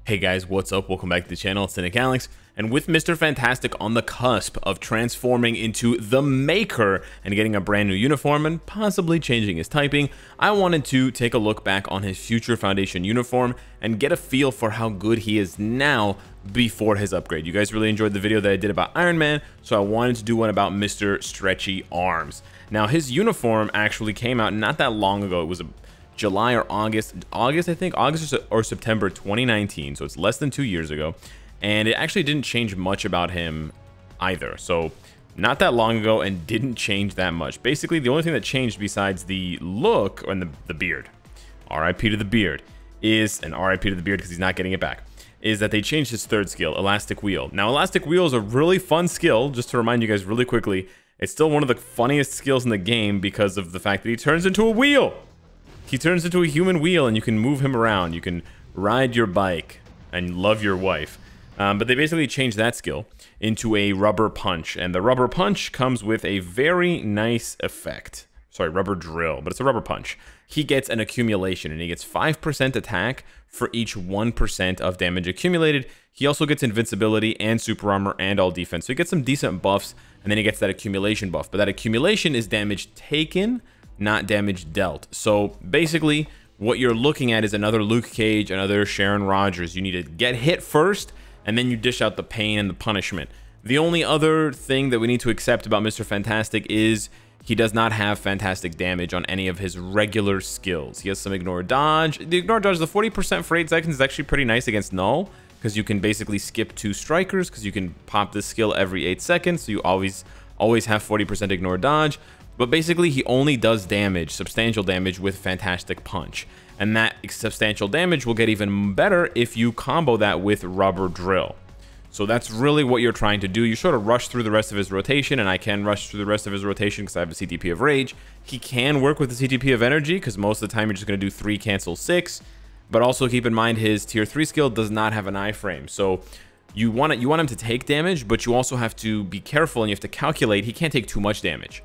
Hey guys, what's up? Welcome back to the channel. It's Cynicalex, and with Mr. Fantastic on the cusp of transforming into the Maker and getting a brand new uniform and possibly changing his typing, I wanted to take a look back on his future Foundation uniform and get a feel for how good he is now before his upgrade. You guys really enjoyed the video that I did about Iron Man, so I wanted to do one about Mr. Stretchy Arms. Now, his uniform actually came out not that long ago. It was July or August I think, August or September 2019, so it's less than 2 years ago, and it actually didn't change much about him either. So not that long ago, and didn't change that much. Basically, the only thing that changed besides the look and the beard, RIP to the beard, is, and RIP to the beard because he's not getting it back, is that they changed his third skill, Elastic Wheel. Now, Elastic Wheel is a really fun skill. Just to remind you guys really quickly, it's still one of the funniest skills in the game because of the fact that he turns into a wheel. He turns into a human wheel, and you can move him around. You can ride your bike and love your wife. But they basically changed that skill into a rubber punch. And the rubber punch comes with a very nice effect. Sorry, rubber drill, but it's a rubber punch. He gets an accumulation, and he gets 5% attack for each 1% of damage accumulated. He also gets invincibility and super armor and all defense. So he gets some decent buffs, and then he gets that accumulation buff. But that accumulation is damage taken, not damage dealt. So basically what you're looking at is another Luke Cage, another Sharon Rogers. You need to get hit first, and then you dish out the pain and the punishment. The only other thing that we need to accept about Mr. Fantastic is he does not have fantastic damage on any of his regular skills. He has some ignore dodge. The ignore dodge, the 40% for 8 seconds is actually pretty nice against Knull, because you can basically skip 2 strikers, because you can pop this skill every 8 seconds, so you always have 40% ignore dodge. But basically, he only does damage, substantial damage, with Fantastic Punch. And that substantial damage will get even better if you combo that with Rubber Drill. So that's really what you're trying to do. You sort of rush through the rest of his rotation, and I can rush through the rest of his rotation because I have a CTP of Rage. He can work with the CTP of Energy, because most of the time you're just going to do 3 cancel 6. But also keep in mind his tier 3 skill does not have an iframe. So you want him to take damage, but you also have to be careful, and you have to calculate. He can't take too much damage.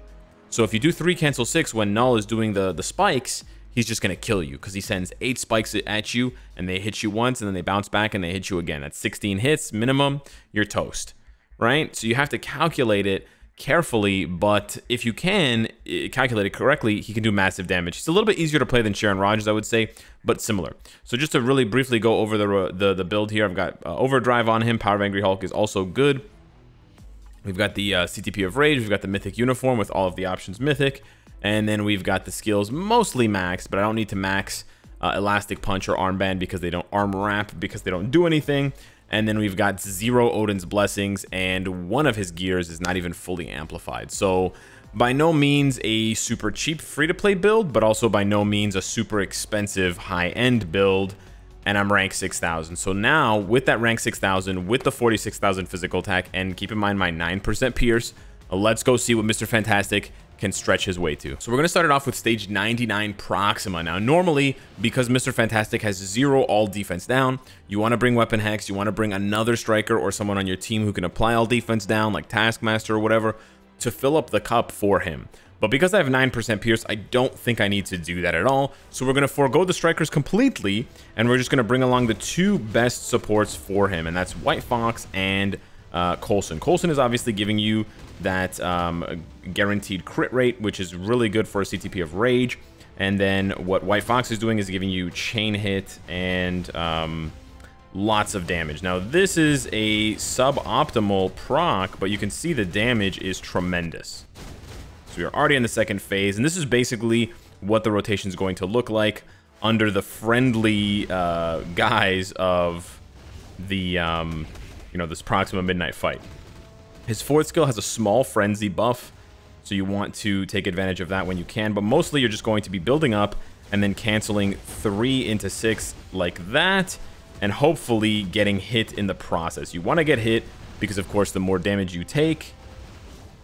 So if you do 3 cancel 6 when Knull is doing the spikes, he's just going to kill you, because he sends 8 spikes at you, and they hit you once, and then they bounce back, and they hit you again. That's 16 hits minimum. You're toast, right? So you have to calculate it carefully, but if you can calculate it correctly, he can do massive damage. He's a little bit easier to play than Sharon Rogers, I would say, but similar. So just to really briefly go over the build here, I've got Overdrive on him. Power of Angry Hulk is also good. We've got the CTP of Rage, we've got the Mythic uniform with all of the options Mythic, and then we've got the skills mostly maxed, but I don't need to max Elastic Punch or Armband because they don't Arm Wrap, because they don't do anything. And then we've got 0 Odin's Blessings, and one of his gears is not even fully amplified. So by no means a super cheap free-to-play build, but also by no means a super expensive high-end build. And I'm rank 6,000. So now, with that rank 6,000, with the 46,000 physical attack, and keep in mind my 9% pierce, let's go see what Mr. Fantastic can stretch his way to. So we're going to start it off with stage 99 Proxima. Now, normally, because Mr. Fantastic has 0 all defense down, you want to bring Weapon Hex, you want to bring another striker or someone on your team who can apply all defense down, like Taskmaster or whatever, to fill up the cup for him. But because I have 9% pierce, I don't think I need to do that at all. So we're going to forego the strikers completely, and we're just going to bring along the 2 best supports for him, and that's White Fox and Coulson. Coulson is obviously giving you that guaranteed crit rate, which is really good for a CTP of Rage. And then what White Fox is doing is giving you chain hit and lots of damage. Now, this is a suboptimal proc, but you can see the damage is tremendous. So we are already in the second phase, and this is basically what the rotation is going to look like under the friendly guise of the, you know, this Proxima Midnight Fight. His 4th skill has a small frenzy buff, so you want to take advantage of that when you can, but mostly you're just going to be building up and then canceling 3 into 6 like that, and hopefully getting hit in the process. You want to get hit because, of course, the more damage you take,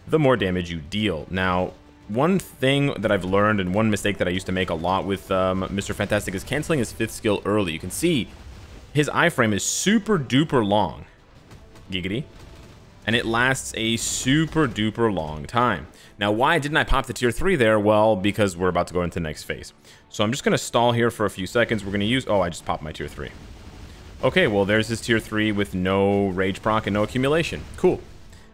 the more damage you deal. Now, one thing that I've learned, and one mistake that I used to make a lot with Mr. Fantastic, is canceling his 5th skill early. You can see his iframe is super duper long. Giggity. And it lasts a super duper long time. Now, why didn't I pop the tier 3 there? Well, because we're about to go into the next phase. So I'm just going to stall here for a few seconds. We're going to use... Oh, I just popped my tier 3. Okay, well, there's his tier 3 with no rage proc and no accumulation. Cool.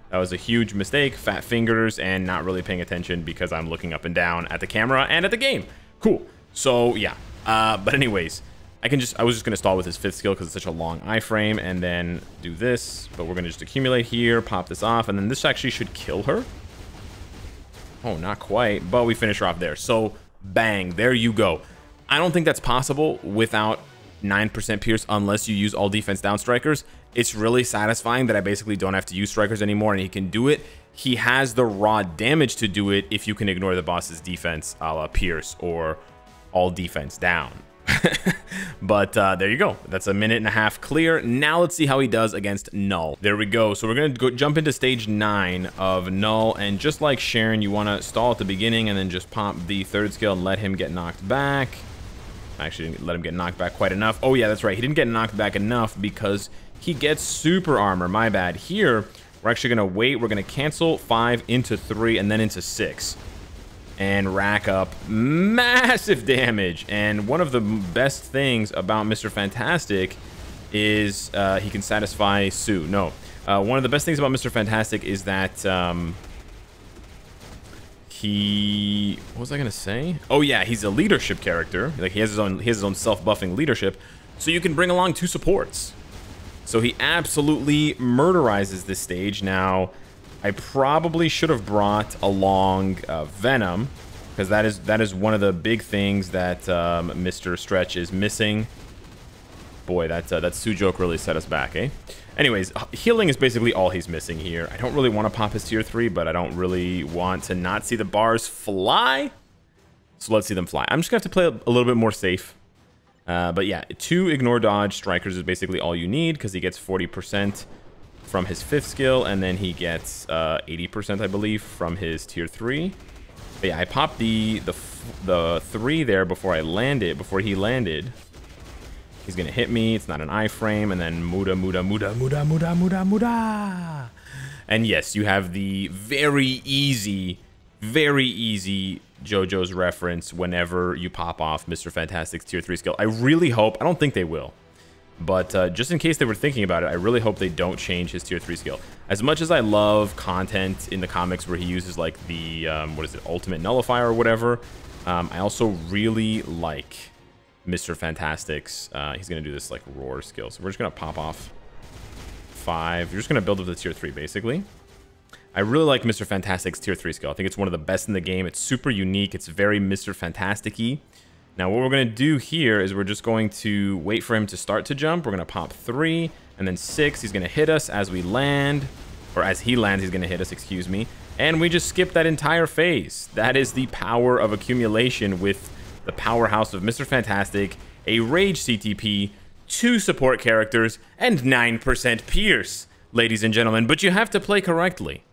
That was a huge mistake, fat fingers, and not really paying attention because I'm looking up and down at the camera and at the game. Cool. So, yeah. But anyways, I was just going to stall with his 5th skill because it's such a long iframe, and then do this. But we're going to just accumulate here, pop this off, and then this actually should kill her. Oh, not quite, but we finish her off there. So, bang, there you go. I don't think that's possible without 9% pierce unless you use all defense down strikers. It's really satisfying that I basically don't have to use strikers anymore and he can do it. He has the raw damage to do it if you can ignore the boss's defense a la pierce or all defense down. But there you go. That's a minute and a half clear. Now let's see how he does against Knull. There we go. So we're going to jump into stage 9 of Knull, and just like Sharon, you want to stall at the beginning and then just pop the 3rd skill and let him get knocked back. Actually, didn't let him get knocked back quite enough. Oh yeah, that's right. He didn't get knocked back enough because he gets super armor. My bad. Here, we're actually going to wait. We're going to cancel 5 into 3 and then into 6. And rack up massive damage. And one of the best things about Mr. Fantastic is he can satisfy Sue. No. One of the best things about Mr. Fantastic is that what was I gonna say? Oh yeah, he's a leadership character. Like he has his own self-buffing leadership, so you can bring along 2 supports. So he absolutely murderizes this stage. Now, I probably should have brought along Venom, because that is one of the big things that Mr. Stretch is missing. Boy, that Sue joke really set us back, eh? Anyways, healing is basically all he's missing here. I don't really want to pop his tier 3, but I don't really want to not see the bars fly. So let's see them fly. I'm just going to have to play a little bit more safe. But yeah, 2 ignore dodge strikers is basically all you need, because he gets 40% from his 5th skill, and then he gets 80%, I believe, from his tier 3. But yeah, I popped the 3 there before he landed. He's gonna hit me. It's not an iframe, and then muda muda muda muda muda muda muda. And yes, you have the very easy JoJo's reference whenever you pop off Mr. Fantastic's tier 3 skill. I really hope, I don't think they will, but just in case they were thinking about it, I really hope they don't change his tier 3 skill. As much as I love content in the comics where he uses like the what is it, ultimate nullifier or whatever, I also really like Mr. Fantastic's, he's going to do this like roar skill. So we're just going to pop off 5. You're just going to build up the tier 3 basically. I really like Mr. Fantastic's tier 3 skill. I think it's one of the best in the game. It's super unique. It's very Mr. Fantastic-y. Now what we're going to do here is we're just going to wait for him to start to jump. We're going to pop 3 and then 6. He's going to hit us as we land, or as he lands, he's going to hit us, excuse me. And we just skip that entire phase. That is the power of accumulation with the powerhouse of Mr. Fantastic, a Rage CTP, 2 support characters, and 9% Pierce, ladies and gentlemen. But you have to play correctly.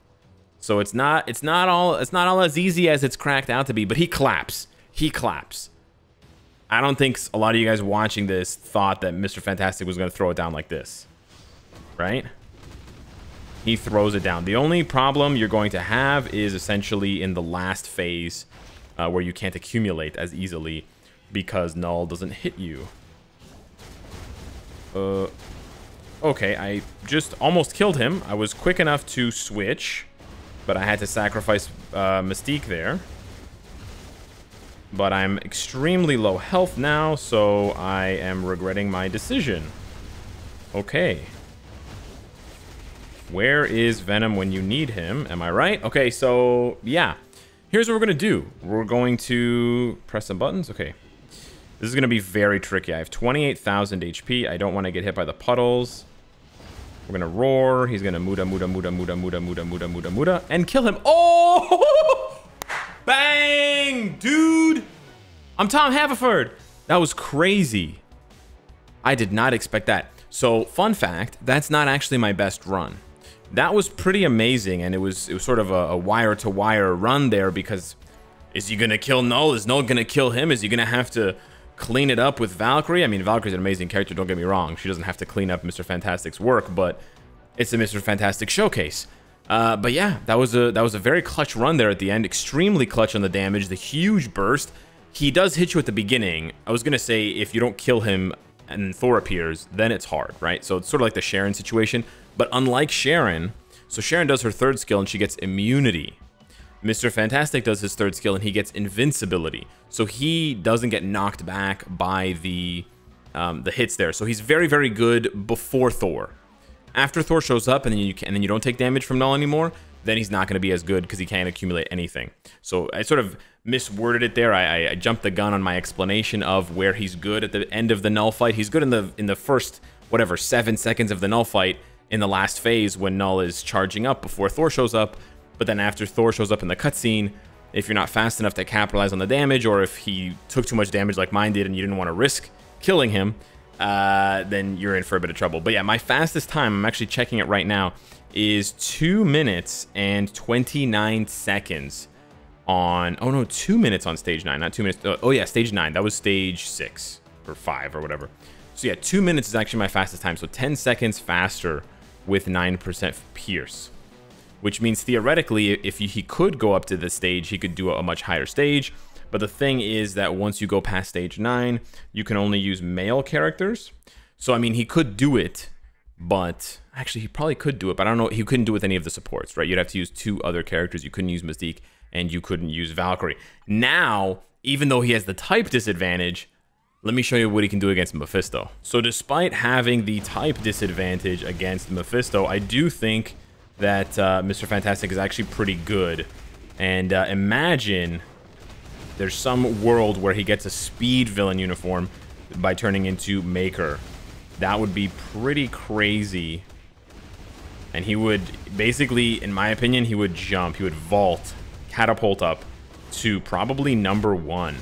So it's not all as easy as it's cracked out to be, but he claps. He claps. I don't think a lot of you guys watching this thought that Mr. Fantastic was going to throw it down like this. Right? He throws it down. The only problem you're going to have is essentially in the last phase, where you can't accumulate as easily because Knull doesn't hit you. Okay, I just almost killed him. I was quick enough to switch, but I had to sacrifice Mystique there. But I'm extremely low health now, so I am regretting my decision. Okay. Where is Venom when you need him? Am I right? Okay, so yeah. Here's what we're going to do. We're going to press some buttons. Okay. This is going to be very tricky. I have 28,000 HP. I don't want to get hit by the puddles. We're going to roar. He's going to muda, muda, muda, muda, muda, muda, muda, muda, muda, and kill him. Oh! Bang! Dude! I'm Tom Haverford. That was crazy. I did not expect that. So, fun fact, that's not actually my best run. That was pretty amazing, and it was sort of a wire-to-wire run there, because is he going to kill Knull? Is Knull going to kill him? Is he going to have to clean it up with Valkyrie? I mean, Valkyrie's an amazing character, don't get me wrong. She doesn't have to clean up Mr. Fantastic's work, but it's a Mr. Fantastic showcase. But yeah, that was a very clutch run there at the end. Extremely clutch on the damage, the huge burst. He does hit you at the beginning. I was going to say, if you don't kill him and then Thor appears, then it's hard, right? So it's sort of like the Sharon situation. But unlike Sharon, so Sharon does her third skill and she gets immunity. Mr. Fantastic does his third skill and he gets invincibility. So he doesn't get knocked back by the hits there. So he's very, very good before Thor. After Thor shows up and then you don't take damage from Knull anymore, then he's not going to be as good because he can't accumulate anything. So I sort of misworded it there. I jumped the gun on my explanation of where he's good at the end of the Knull fight. He's good in the first, whatever, 7 seconds of the Knull fight in the last phase when Knull is charging up before Thor shows up. But then after Thor shows up in the cutscene, if you're not fast enough to capitalize on the damage, or if he took too much damage like mine did and you didn't want to risk killing him, then you're in for a bit of trouble. But yeah, my fastest time, I'm actually checking it right now, is 2 minutes and 29 seconds on... Oh no, 2 minutes on stage 9, not 2 minutes. Oh yeah, stage 9. That was stage 6 or 5 or whatever. So yeah, 2 minutes is actually my fastest time. So 10 seconds faster with 9% pierce. Which means theoretically, if he could go up to this stage, he could do a much higher stage. But the thing is that once you go past stage 9, you can only use male characters. So I mean, he could do it, but actually he probably could do it, but I don't know. He couldn't do it with any of the supports, right? You'd have to use 2 other characters. You couldn't use Mystique and you couldn't use Valkyrie. Now, even though he has the type disadvantage, let me show you what he can do against Mephisto. So despite having the type disadvantage against Mephisto, I do think that Mr. Fantastic is actually pretty good. And imagine there's some world where he gets a speed villain uniform by turning into Maker. That would be pretty crazy. And he would basically, in my opinion, he would jump, he would vault, catapult up to probably #1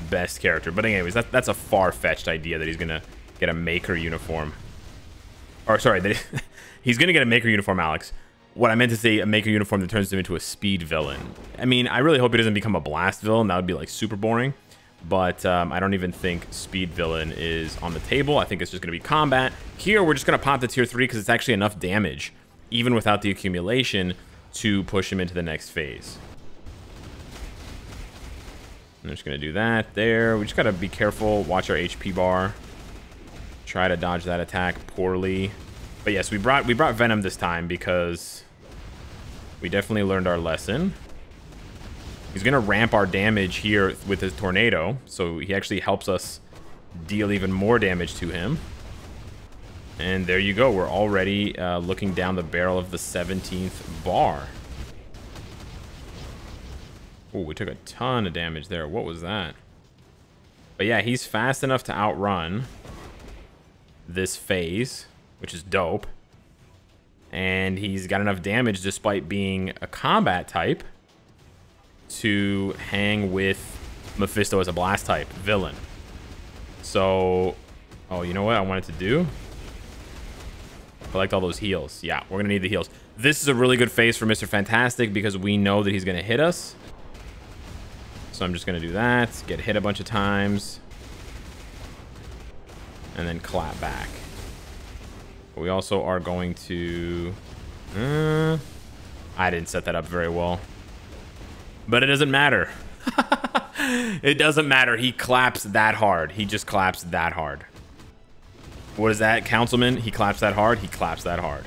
best character. But anyways, that's a far-fetched idea that he's gonna get a Maker uniform. Or sorry, that he's gonna get a Maker uniform, Alex. What I meant to say, a Maker uniform that turns him into a speed villain. I mean, I really hope he doesn't become a blast villain. That would be like super boring. But I don't even think speed villain is on the table. I think it's just gonna be combat. Here, we're just gonna pop the tier 3 because it's actually enough damage, even without the accumulation, to push him into the next phase. I'm just gonna do that there. We just gotta be careful, watch our HP bar. Try to dodge that attack poorly. But yes, we brought Venom this time because we definitely learned our lesson. He's gonna ramp our damage here with his tornado, so he actually helps us deal even more damage to him. And there you go, we're already looking down the barrel of the 17th bar. Oh, we took a ton of damage there. What was that? But yeah, he's fast enough to outrun this phase, which is dope. And he's got enough damage despite being a combat type to hang with Mephisto as a blast type villain. So, oh, you know what I wanted to do? Collect all those heals. Yeah, we're gonna need the heals. This is a really good phase for Mr. Fantastic because we know that he's gonna hit us. So I'm just gonna do that, get hit a bunch of times, and then clap back. But we also are going to... I didn't set that up very well. But it doesn't matter. It doesn't matter. He claps that hard. He just claps that hard. What is that, Councilman? He claps that hard? He claps that hard.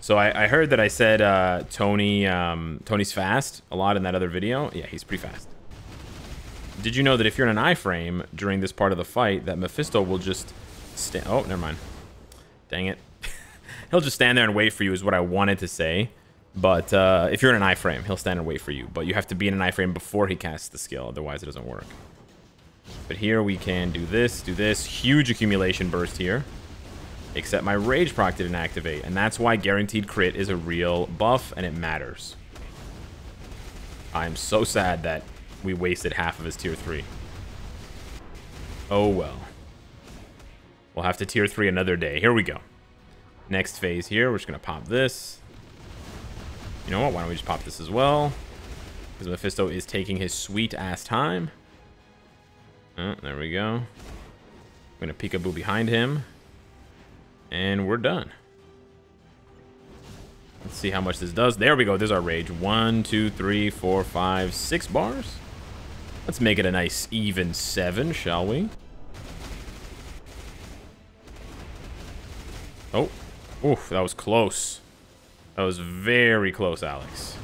So I heard that I said Tony's fast a lot in that other video. Yeah, he's pretty fast. Did you know that if you're in an iframe during this part of the fight, that Mephisto will just stand... Oh, never mind. Dang it. He'll just stand there and wait for you is what I wanted to say. But if you're in an iframe, he'll stand and wait for you. But you have to be in an iframe before he casts the skill. Otherwise, it doesn't work. But here we can do this, do this. Huge accumulation burst here. Except my Rage proc didn't activate. And that's why Guaranteed Crit is a real buff, and it matters. I'm so sad that we wasted half of his tier 3. Oh well. We'll have to tier 3 another day. Here we go. Next phase here. We're just going to pop this. You know what? Why don't we just pop this as well? Because Mephisto is taking his sweet-ass time. Oh, there we go. I'm going to peekaboo behind him. And we're done. Let's see how much this does. There we go. There's our rage. 1, 2, 3, 4, 5, 6 bars. Let's make it a nice even 7, shall we? Oh, oof, that was close. That was very close, Alex.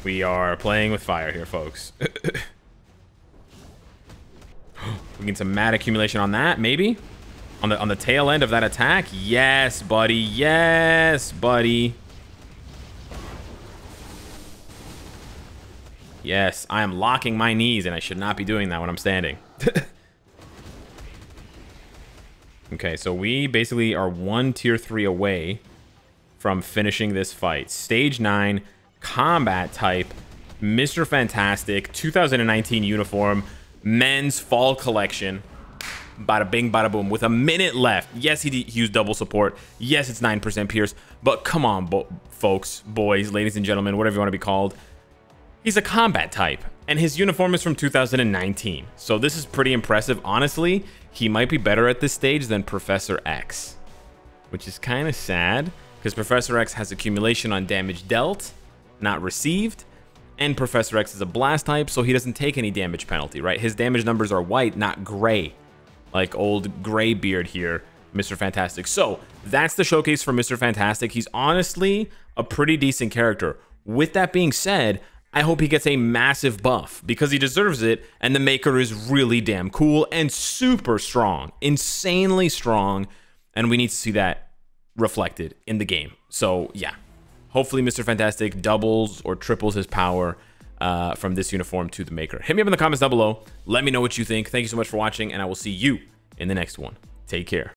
We are playing with fire here, folks. We get some mad accumulation on that, maybe? On the tail end of that attack? Yes, buddy. Yes, buddy. Yes, I am locking my knees, and I should not be doing that when I'm standing. Okay, so we basically are 1 tier 3 away from finishing this fight. Stage 9, combat type, Mr. Fantastic, 2019 uniform, men's fall collection. Bada bing, bada boom. With a minute left. Yes, he used double support. Yes, it's 9% pierce. But come on, folks, boys, ladies and gentlemen, whatever you want to be called. He's a combat type, and his uniform is from 2019. So this is pretty impressive. Honestly, he might be better at this stage than Professor X, which is kind of sad, because Professor X has accumulation on damage dealt, not received, and Professor X is a blast type, so he doesn't take any damage penalty, right? His damage numbers are white, not gray, like old Graybeard here, Mr. Fantastic. So that's the showcase for Mr. Fantastic. He's honestly a pretty decent character. With that being said, I hope he gets a massive buff because he deserves it, and the Maker is really damn cool and super strong, insanely strong, and we need to see that reflected in the game. So yeah, hopefully Mr. Fantastic doubles or triples his power from this uniform to the Maker. Hit me up in the comments down below. Let me know what you think. Thank you so much for watching, and I will see you in the next one. Take care.